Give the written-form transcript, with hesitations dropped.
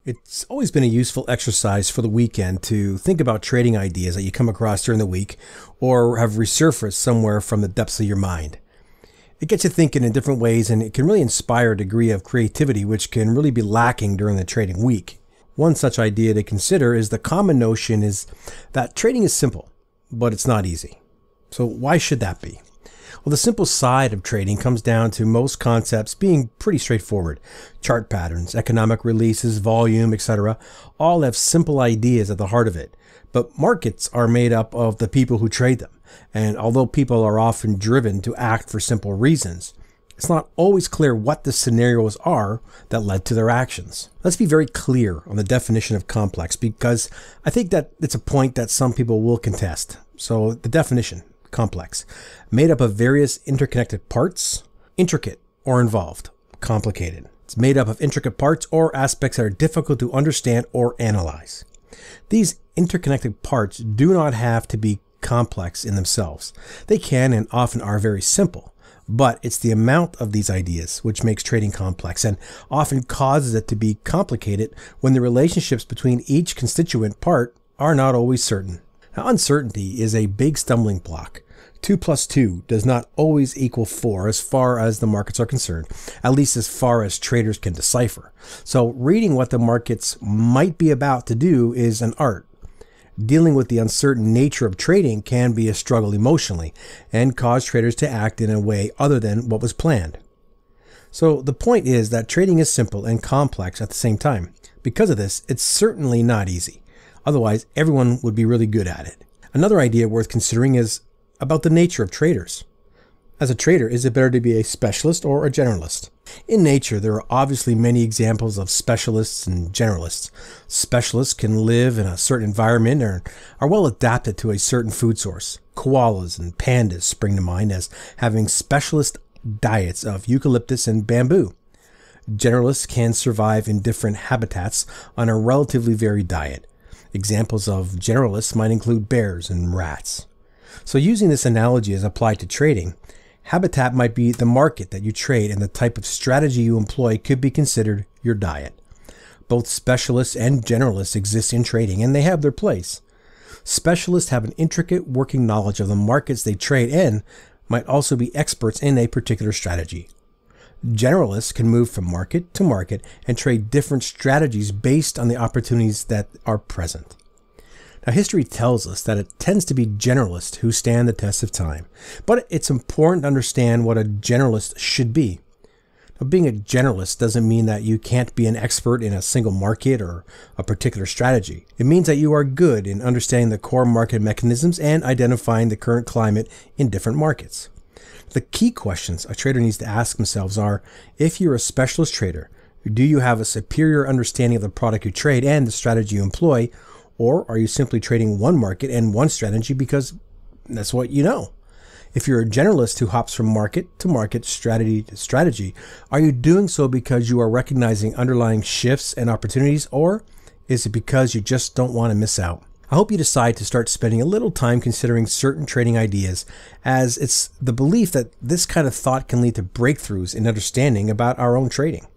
It's always been a useful exercise for the weekend to think about trading ideas that you come across during the week or have resurfaced somewhere from the depths of your mind. It gets you thinking in different ways, and it can really inspire a degree of creativity which can really be lacking during the trading week. One such idea to consider is the common notion is that trading is simple, but it's not easy. So why should that be? Well, the simple side of trading comes down to most concepts being pretty straightforward. Chart patterns, economic releases, volume, etc. all have simple ideas at the heart of it. But markets are made up of the people who trade them. And although people are often driven to act for simple reasons, it's not always clear what the scenarios are that led to their actions. Let's be very clear on the definition of complex, because I think that it's a point that some people will contest. So the definition: complex, made up of various interconnected parts, intricate or involved, complicated. It's made up of intricate parts or aspects that are difficult to understand or analyze. These interconnected parts do not have to be complex in themselves. They can and often are very simple, but it's the amount of these ideas which makes trading complex and often causes it to be complicated when the relationships between each constituent part are not always certain. Now, uncertainty is a big stumbling block. 2 plus 2 does not always equal 4 as far as the markets are concerned, at least as far as traders can decipher. So reading what the markets might be about to do is an art. Dealing with the uncertain nature of trading can be a struggle emotionally and cause traders to act in a way other than what was planned. So the point is that trading is simple and complex at the same time. Because of this, it's certainly not easy. Otherwise, everyone would be really good at it. Another idea worth considering is about the nature of traders. As a trader, is it better to be a specialist or a generalist? In nature, there are obviously many examples of specialists and generalists. Specialists can live in a certain environment or are well adapted to a certain food source. Koalas and pandas spring to mind as having specialist diets of eucalyptus and bamboo. Generalists can survive in different habitats on a relatively varied diet. Examples of generalists might include bears and rats. So using this analogy as applied to trading, habitat might be the market that you trade, and the type of strategy you employ could be considered your diet. Both specialists and generalists exist in trading, and they have their place. Specialists have an intricate working knowledge of the markets they trade and might also be experts in a particular strategy. Generalists can move from market to market and trade different strategies based on the opportunities that are present. Now, history tells us that it tends to be generalists who stand the test of time, but it's important to understand what a generalist should be. Now, being a generalist doesn't mean that you can't be an expert in a single market or a particular strategy. It means that you are good in understanding the core market mechanisms and identifying the current climate in different markets. The key questions a trader needs to ask themselves are: if you're a specialist trader, do you have a superior understanding of the product you trade and the strategy you employ? Or are you simply trading one market and one strategy because that's what you know? If you're a generalist who hops from market to market, strategy to strategy, are you doing so because you are recognizing underlying shifts and opportunities, or is it because you just don't want to miss out? I hope you decide to start spending a little time considering certain trading ideas, as it's the belief that this kind of thought can lead to breakthroughs in understanding about our own trading.